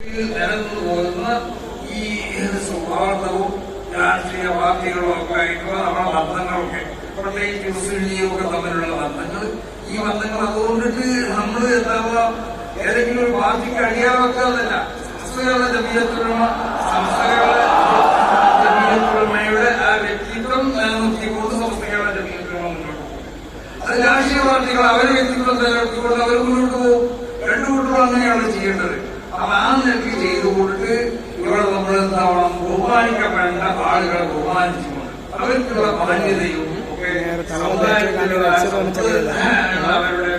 നിലനിന്നു പോകുന്ന ഈ സൗഹാർദ്ദവും രാഷ്ട്രീയ പാർട്ടികളും ഒക്കെ ആയിട്ടുള്ള നമ്മുടെ ബന്ധങ്ങളൊക്കെ, പ്രത്യേകിച്ച് മുസ്ലിം ലീഗൊക്കെ തമ്മിലുള്ള ബന്ധങ്ങൾ, ഈ ബന്ധങ്ങൾ അതുകൊണ്ടിട്ട് നമ്മൾ എന്താവുക ഏതെങ്കിലും ഒരു പാർട്ടിക്ക് അടിയാവാക്കാന്നല്ല, സംസ്ഥകളുടെ ജമീയത്തുലമയുടെ ആ വ്യക്തിത്വം നിലനിർത്തിക്കൊണ്ട് സംസ്ഥകളുടെ ജമീയത്തുലമ മുന്നോട്ട് പോകും. അത് രാഷ്ട്രീയ പാർട്ടികൾ അവരുടെ വ്യക്തിത്വം നിലനിർത്തിക്കൊണ്ട് അവർ മുന്നോട്ട് പോകും. രണ്ടു കൂട്ടരും അങ്ങനെയാണ് ചെയ്യേണ്ടത്. അപ്പൊ ആ നിലയ്ക്ക് ചെയ്തുകൊണ്ട് ഇവിടെ നമ്മൾ എന്താവണം, ബഹുമാനിക്കപ്പെടേണ്ട ആളുകളെ ബഹുമാനിച്ചുകൊണ്ട് അവർക്കുള്ള മാന്യതയും ഒക്കെ സമുദായത്തിലുള്ള അവരുടെ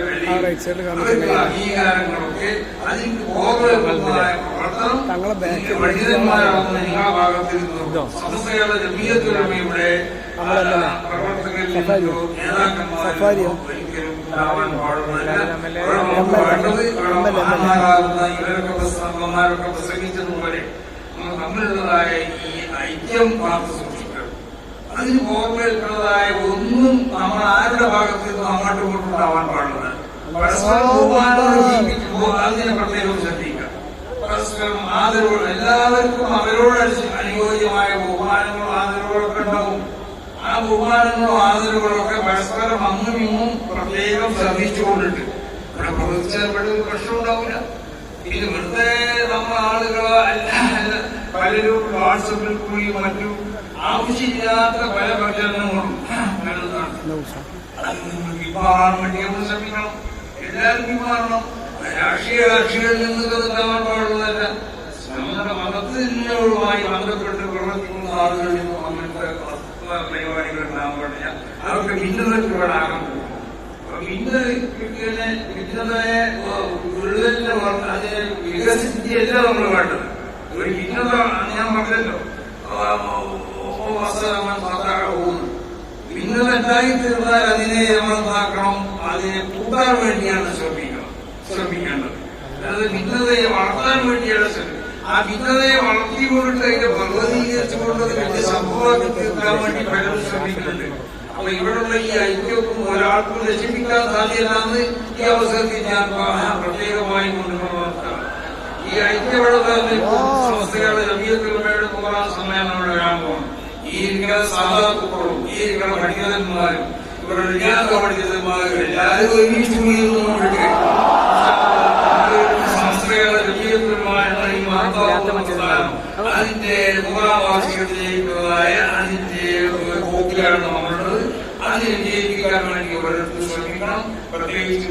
അംഗീകാരങ്ങളൊക്കെ അതിന് ബോധവൽക്കരണമായ പ്രവർത്തനം പണ്ഡിതന്മാരാവുന്ന നിങ്ങളുടെ ഭാഗത്തിൽ നിന്നും സംസ്ഥകളുടെ ജമീയത്തുലമയുടെ പ്രവർത്തകരിൽ നിന്നോ നേതാക്കന്മാരോ ഒരിക്കലും ഉണ്ടാവാൻ പാടുന്നില്ല. ഇവരൊക്കെ പ്രസംഗിച്ചതുപോലെ നമ്മൾ തമ്മിലുള്ളതായ ഈ ഐക്യം കാത്തു സൂക്ഷിക്കണം. അതിന് ബോധവൽക്കരണതായ ഒന്നും നമ്മൾ ആരുടെ ഭാഗത്ത് നിന്നും അങ്ങോട്ടും ഇങ്ങോട്ടും ഉണ്ടാവാൻ പാടില്ല. പരസ്പരം ബഹുമാനത്തോടെ ജീവിക്കുമ്പോൾ അതിനെ പ്രത്യേകം ശ്രദ്ധിക്കാം. പരസ്പരം ആദരവ്, എല്ലാവർക്കും അവരോട് അനുയോജ്യമായ ബഹുമാനങ്ങളും ആദരവുകളൊക്കെ ഉണ്ടാവും. ആ ബഹുമാനങ്ങളും ആദരവുകളൊക്കെ പരസ്പരം അങ്ങും ഇങ്ങും പ്രത്യേകം ശ്രദ്ധിച്ചുകൊണ്ടിട്ട് ഇവിടെ പ്രവർത്തിച്ചപ്പെടുന്ന പ്രശ്നം ഉണ്ടാവില്ല. ഇത് വെറുതെ നമ്മുടെ ആളുകളെ പലരും വാട്സപ്പിൽ കൂടി മറ്റും ആവശ്യമില്ലാത്ത പല പ്രചരണങ്ങളും വിമാറാൻ വേണ്ടി നമ്മൾ ശ്രമിക്കണം. എല്ലാവരും വിമാറണം. രാഷ്ട്രീയ കക്ഷികളിൽ നിന്ന് ഉണ്ടാവാൻ പാടുള്ളതല്ല. നമ്മുടെ മതത്തിനുമായി ബന്ധപ്പെട്ട് പ്രവർത്തിക്കുന്ന ആളുകളിൽ നിന്നും അങ്ങനത്തെ പരിപാടികൾ ഉണ്ടാകാൻ പാടില്ല. അതൊക്കെ ഭിന്നതയ്ക്കുള്ളതാകാൻ പോകും. ഭിന്നതയെ വിള്ളലിന്റെ അതിനെ വികസിപ്പിക്കുകയല്ല നമ്മൾ വേണ്ടത്. ഒരു ഭിന്നത ഞാൻ പറഞ്ഞല്ലോ, ഭിന്നത ഉണ്ടായി തീർന്നാൽ അതിനെ നമ്മൾ എന്താക്കണം, അതിനെ കൂട്ടാൻ വേണ്ടിയാണ് ശ്രമിക്കേണ്ടത്. അതായത് ഭിന്നതയെ വളർത്താൻ വേണ്ടിയാണ് ശ്രമിക്കുന്നത്. ആ ഭിന്നതയെ വളർത്തിക്കൊണ്ടിട്ട് അതിനെ ഭഗവതീകരിച്ചുകൊണ്ട് വലിയ സംഭവമാക്കി തീർക്കാൻ വേണ്ടി പലരും ശ്രമിക്കുന്നുണ്ട്. അപ്പൊ ഇവിടെയുള്ള ഈ ഐക്യവും ഒരാൾക്കും നശിപ്പിക്കാൻ സാധ്യതയാണെന്ന് ഈ അവസരത്തിൽ ഞാൻ പ്രത്യേകമായി കൊണ്ടുവന്നതാണ്. ഈ ഐക്യപ്പെടുത്താൻ സംസ്ഥകളുടെ ജമീയത്തുലമയുടെ 100ാം സമ്മേളനം ഇവിടെ വരാൻ പോകുന്നു. ഈ ഇരിക്കുന്ന സാധാരണവും ഈ ഇരിക്കുന്ന പണ്ഡിതന്മാരും ഇവരുടെ വിജ്ഞാന പണ്ഡിതന്മാരും എല്ലാവരും ഒരുമിച്ച് കൂടിയിരുന്നുകൊണ്ട് സംസ്ഥകളുടെ ജമീയത്തുലമയുടെ ഈ മഹത്താവുന്ന അതിന്റെ 100ാം വാർഷികത്തിലേക്കുള്ളതായ അതിന്റെ പോക്കിലാണ് നമ്മളുള്ളത്. അതിനെ വിജയിപ്പിക്കാൻ വേണ്ടി ഓരോരുത്തരും ശ്രമിക്കണം. പ്രത്യേകിച്ച്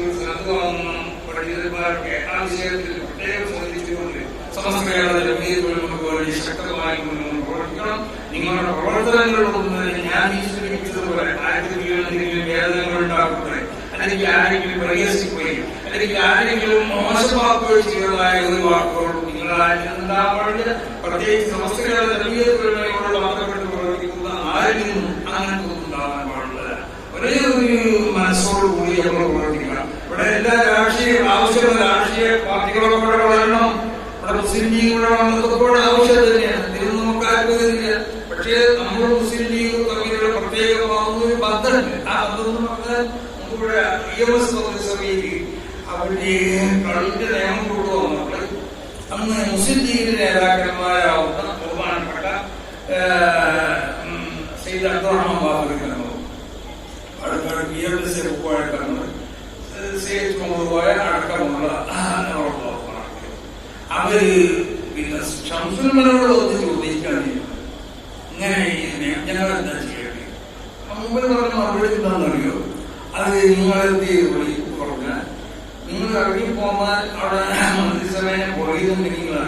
പണ്ഡിതന്മാരൊക്കെ ആ വിഷയത്തിൽ പ്രത്യേകം ശ്രദ്ധിച്ചുകൊണ്ട് സംസ്ഥകളുടെ ജമീയത്തുലമക്ക് വേണ്ടി ശക്തമായി മുന്നോട്ട് പ്രവർത്തിക്കണം. നിങ്ങളുടെ പ്രവർത്തനങ്ങളൊന്നും ഞാൻ ഈ സൂചിപ്പിച്ചതുപോലെ ആരെങ്കിലും എന്തെങ്കിലും വേദനകൾ ഉണ്ടാക്കുന്നത്, അല്ലെങ്കിൽ ആരെങ്കിലും പ്രയസിക്കുകയും അല്ലെങ്കിൽ ആരെങ്കിലും മോശമാക്കുകയോ ചെയ്തതായ ഒരു വാക്കുകളും നിങ്ങളാരും ഉണ്ടാവാറില്ല. പ്രത്യേകിച്ച് സംസ്ഥകളുടെ ജമീയത്തുലമയോട് ബന്ധപ്പെട്ട് പ്രവർത്തിക്കുന്ന ആരെങ്കിലും അങ്ങനത്തെ ഉണ്ടാകാൻ പാടുള്ളതല്ല. ഒരേ ഒരു മനസ്സോടുകൂടി നമ്മൾ പ്രവർത്തിക്കണം. ഇവിടെ എല്ലാ ആവശ്യമുള്ള രാഷ്ട്രീയ പാർട്ടികളൊക്കെ വളരണം. ഇവിടെ മുസ്ലിം ലീഗുകളുടെ വന്നതൊക്കെ ആവശ്യം തന്നെയാണ്. ഇതിന് നമുക്ക് ആഗ്രഹമില്ല. പക്ഷേ നമ്മൾ മുസ്ലിം ലീഗ് തമ്മിലുള്ള പ്രത്യേകമാകുന്ന ഒരു ബന്ധമുണ്ട്. ആ ബന്ധം എന്ന് പറഞ്ഞാൽ നമുക്കിവിടെ EMS മന്ത്രിസഭയിൽ അവരുടെ കളിന്റെ നിയമം കൊണ്ടുവന്നപ്പോൾ അന്ന് മുസ്ലിം ലീഗിന്റെ നേതാക്കന്മാരാവുന്ന ബഹുമാനപ്പെട്ട സയ്യിദ് അബ്ദുറഹ്മാൻ ബാബുവിനോ അടുത്താണ് PMS ഉപ്പായിട്ടാണ് അടക്കമുള്ള അവര് പിന്നെ ഷംസുൽമനോട് ഒന്ന് ചോദിക്കാണ്, ഇങ്ങനെ ഞങ്ങളെന്താ ചെയ്യേണ്ടത്? മുമ്പിൽ പറഞ്ഞ മറുപടി എന്താണെന്നറിയോ? അത് നിങ്ങളെത്തി പറഞ്ഞാൽ നിങ്ങൾ ഇറങ്ങിപ്പോന്നാൽ അവിടെ മന്ത്രിസഭയെ പൊളിയുന്നുണ്ടെങ്കിൽ നിങ്ങൾ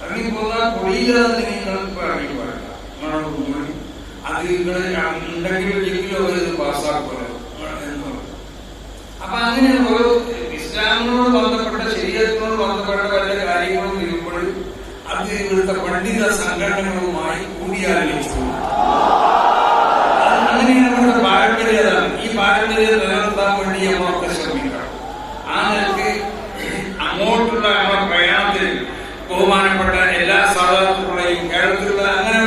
ഇറങ്ങിപ്പോന്നാൽ പൊളിയില്ലാതെ നിങ്ങൾ ഇറങ്ങി പറയണ്ട. നിങ്ങളോട് മുമ്പിൽ അത് നിങ്ങൾ ഉണ്ടെങ്കിലും ഇല്ലെങ്കിലും അവരത് പാസ്സാക്കുമല്ലോ എന്ന് പറഞ്ഞു. അപ്പൊ അങ്ങനെ ഓരോ ഇസ്ലാമിനോട് ബന്ധപ്പെട്ട ശരീരത്തിനോട് ബന്ധപ്പെട്ട പല കാര്യങ്ങളും വരുമ്പോൾ അത് ഇവിടുത്തെ പണ്ഡിത സംഘടനകളുമായി കൂടിയാലോചിച്ചു. അങ്ങനെയാണ് ഇവിടുത്തെ പാരമ്പര്യത. ഈ പാരമ്പര്യത നിലനിർത്താൻ വേണ്ടി നമ്മളൊക്കെ ശ്രമിക്കണം. ആ നിലക്ക് അങ്ങോട്ടുള്ള നമ്മുടെ പ്രയാണത്തിൽ ബഹുമാനപ്പെട്ട എല്ലാ സാധാത്തുക്കളെയും കേരളത്തിലുള്ള അങ്ങനെ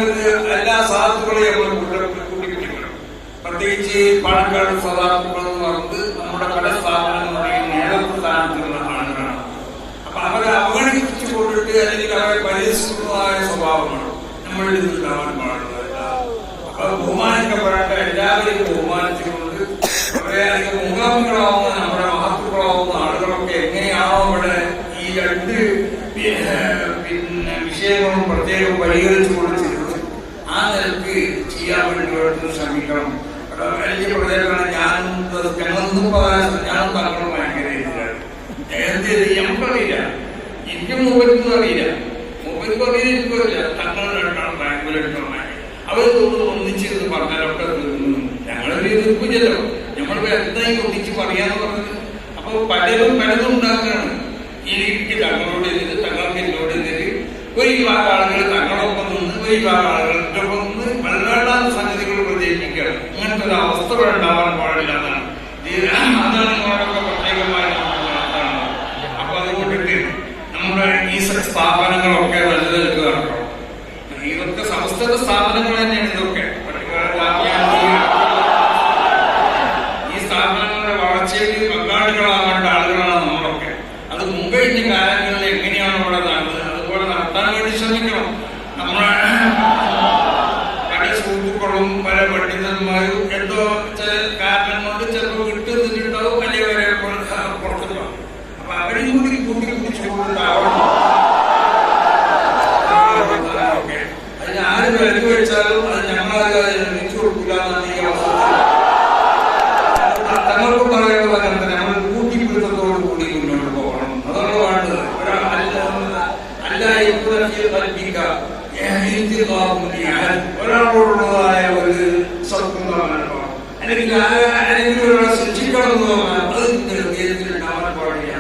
എല്ലാ സാധാത്തുക്കളെയും നമ്മൾ കൂട്ടിപ്പിടിക്കണം. പ്രത്യേകിച്ച് പാലക്കാട് സാധാത്തുക്കൾ എന്ന് പറഞ്ഞത് നമ്മുടെ പല സ്ഥാപനങ്ങളുടെയും നേതൃത്വ സ്ഥാനത്തുള്ള ആളുകളാണ്. അപ്പൊ അവരെ അവഗണിച്ചു ഇഷ്ടപ്പെട്ട് അല്ലെങ്കിൽ അവരെ പരിസ്ഥിതമായ സ്വഭാവമാണ് നമ്മളുടെ ഇതിൽ ഉണ്ടാവാൻ പാടുള്ളത്. അപ്പൊ ബഹുമാനിക്കപ്പെടേണ്ട എല്ലാവരെയും ബഹുമാനിച്ചുകൊണ്ട് വളരെയധികം മുഖാമുകളാവുന്ന നമ്മുടെ മഹത്വങ്ങളാവുന്ന ആളുകളൊക്കെ എങ്ങനെയാണോ ഇവിടെ ഈ രണ്ട് വിഷയങ്ങളും പ്രത്യേകം പരിഹരിച്ചു കൊടുത്തിരുന്നത് ആ നിലക്ക് ചെയ്യാൻ വേണ്ടി ശ്രമിക്കണം. വലിയ പ്രത്യേകമാണ്. ഞങ്ങളൊന്നും ഞാനും തങ്ങളും ഭയങ്കര ഇതിലാണ്. നേരത്തെ ഞമ്മക്കറിയില്ല, എനിക്കും മൂപ്പർക്കും അറിയില്ല, മൂപ്പർക്കും അറിയില്ല, എനിക്കും അറിയില്ല. തങ്ങൾ രണ്ടാണ് ബാങ്കുകളെടുക്കണം. അവർ ഒന്നിച്ചിരുന്ന് പറഞ്ഞാലൊക്കെ ഞങ്ങളൊരു എതിർപ്പില്ലല്ലോ. നമ്മളിപ്പോ എന്തായി ഒന്നിച്ച് പറയാന്ന് പറഞ്ഞത്. അപ്പൊ പലരും ഉണ്ടാക്കുകയാണ്. എനിക്ക് തങ്ങളോട് എതിര്, തങ്ങൾക്ക് എന്നോട് എതിര്. ഒരു വിഭാഗ ആളുകൾ തങ്ങളൊപ്പം നിന്ന് ഒരു വിഭാഗ ആളുകളുടെ ഒപ്പം നിന്ന് വല്ലാത്ത സംഗതികൾ പ്രചരിപ്പിക്കുകയാണ്. ഇങ്ങനത്തെ ഒരു അവസ്ഥ ഉണ്ടാവാൻ പാടില്ല എന്നാണ്. അതാണ് നമ്മളൊക്കെ പ്രത്യേകമായ. അപ്പൊ അതുകൊണ്ടിട്ട് നമ്മുടെ ഈ സ്ഥാപനങ്ങളൊക്കെ നല്ല നിലക്ക് നടക്കണം. ഇതൊക്കെ സംസ്ഥ സ്ഥാപനങ്ങൾ തന്നെയാണ്. ഇതൊക്കെ ഈ സ്ഥാപനങ്ങളുടെ വളർച്ചയിൽ പങ്കാളികളാവേണ്ട ആളുകളാണ് നമ്മളൊക്കെ. അത് മുൻകഴിഞ്ഞ കാലങ്ങളിൽ എങ്ങനെയാണ് ഇവിടെ നടന്നത് അതുപോലെ നടത്താൻ വേണ്ടി ശ്രമിക്കണം. നമ്മളെ പല സുഹൃത്തുക്കളും പല പണ്ഡിതന്മാരും എന്തോ ചില കാരണം കൊണ്ട് ചിലപ്പോൾ വിട്ടുനിന്നിട്ടുണ്ടാവും, അല്ലെങ്കിൽ വരെ പുറത്തുണ്ടാവും. അപ്പൊ അവരെയും കൂടി കൂട്ടി കുടിച്ചുകൊണ്ടാവണം. അതിന് ആര് വിലക്ക് വെച്ചാലും അത് ഞങ്ങളത് നിർമ്മിച്ചു കൊടുക്കില്ല എന്നാണ് ഈ അവസ്ഥ. തങ്ങൾക്ക് പറയുന്നത് അങ്ങനെ നമ്മൾ കൂട്ടിപ്പിടുത്തത്തോടു കൂടി മുന്നോട്ട് പോകണം. അതാണ് വേണ്ടത്. ഒരാളോടുള്ളതായ ഒരു സത്വം അല്ലെങ്കിൽ ഒരാളെ ശിക്ഷിക്കണമെന്ന് പറഞ്ഞാൽ അത് ഉണ്ടാവാൻ പാടില്ല.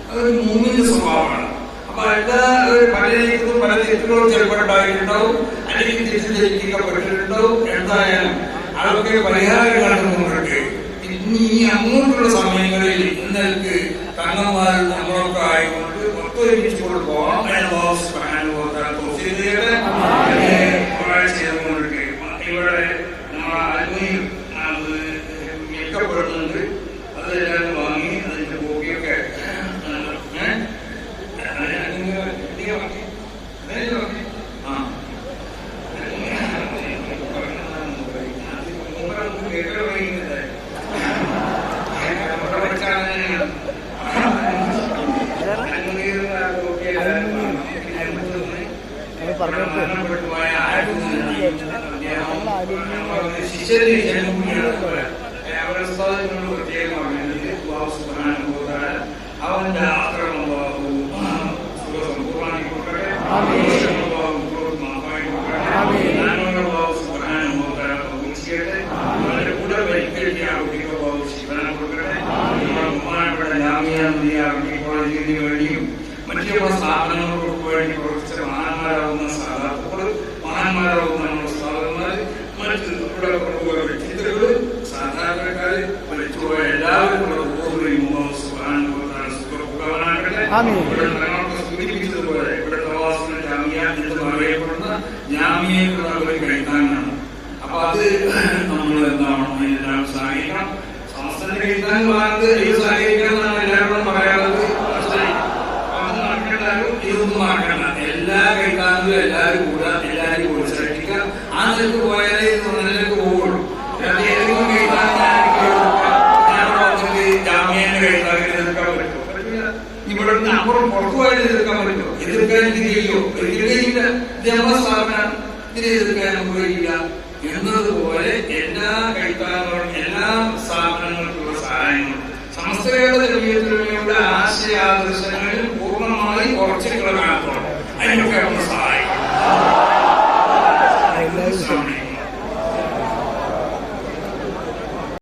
അതൊരു മൂന്നിന്റെ സ്വഭാവമാണ്. അപ്പൊ എല്ലാ പലരും പല തെറ്റുകളും ചിലപ്പോൾ ഉണ്ടായിട്ടുണ്ടാവും, അല്ലെങ്കിൽ തെറ്റിദ്ധരിക്കപ്പെട്ടിട്ടുണ്ടാവും. എന്തായാലും അതൊക്കെ പരിഹാരം കണ്ടുകൊണ്ടിട്ട് ഇനി അങ്ങോട്ടുള്ള സമയങ്ങളിൽ ഇന്നലേക്ക് തങ്ങന്മാരും നമ്മളൊക്കെ ആയിക്കൊണ്ട് ഒത്തൊരുമിച്ച് കൊണ്ട് പോകണം. ചെയ്തുകൊണ്ടിട്ട് ഇവിടെ നമ്മളെ അന്വയം അത് മിക്കപ്പെടുന്നുണ്ട്. അതെല്ലാവരും വാങ്ങി അതിന്റെ കോപ്പിയൊക്കെ അവന്റെ ആക്രമം സുഖസമ്പൂർണ്ണമാക്കി കൊടുക്കട്ടെ. അവന്റെ കൂടെ വലിക്കഴിഞ്ഞ കുട്ടികൾ ശിവനെ കൊടുക്കട്ടെ. ബഹുമാനപ്പെട്ട ജാമിയ കോളേജിന് വേണ്ടിയും മറ്റുള്ള സ്ഥാപനങ്ങൾക്ക് വേണ്ടി പ്രവർത്തിച്ച മഹാന്മാരാവുന്ന സാധാരണ മഹാന്മാരാവുന്ന നമ്മുടെ സ്ഥാപനന്മാർ, മറ്റ് ഇവിടെ കൊണ്ടുപോയ വ്യക്തിത്വങ്ങള്, സാധാരണക്കാര്, മരിച്ചുപോയ എല്ലാവരും ഇവിടെ തങ്ങൾക്ക് സൂചിപ്പിച്ചതുപോലെ ഇവിടെ പ്രവാസന ജാമ്യ എന്ന് പറയപ്പെടുന്ന ജാമ്യക്കുള്ള ഒരു കഴിക്കാനാണ്. അപ്പൊ അത് നമ്മൾ എന്താണ് എല്ലാം സഹായിക്കണം. സംസ്ഥാന കഴിക്കാൻ സഹായിക്കണം എല്ലാവരോടും പറയാറുള്ളത്. അത് നടക്കേണ്ടാലും ഇതൊന്നും നടക്കണ്ട. എല്ലാ കഴിക്കാനും എല്ലാവരും കൂടെ എല്ലാവരും പ്രോത്സാഹിപ്പിക്കുക. ആ നിലക്ക് പോയാലേ നിലക്ക് പോകുള്ളൂ. ഏതെങ്കിലും കഴിക്കാൻ ജാമ്യന്റെ കഴിക്കാൻ എതിർക്കാൻ പറ്റുമോ? ഇവിടെ നിന്ന് അപ്പുറം പുറത്തു പോയാൽ എതിർക്കാൻ പറ്റുമോ? എതിർക്കാൻ കഴിയോ? കഴിയില്ല. ഇത് നമ്മുടെ സ്ഥാപനമാണ്, ഇതിനെ എതിർക്കാൻ നമുക്ക് കഴിയില്ല. എന്നതുപോലെ എല്ലാ കഴിക്കാനും എല്ലാ സ്ഥാപനങ്ങൾക്കുള്ള സഹായങ്ങളും സമസ്തയുടെ ജമീയത്തുലമയുടെ ആശയാദർശങ്ങളിൽ പൂർണ്ണമായി ഉറച്ചിട്ടുള്ള കാലത്തോളം അതിനൊക്കെ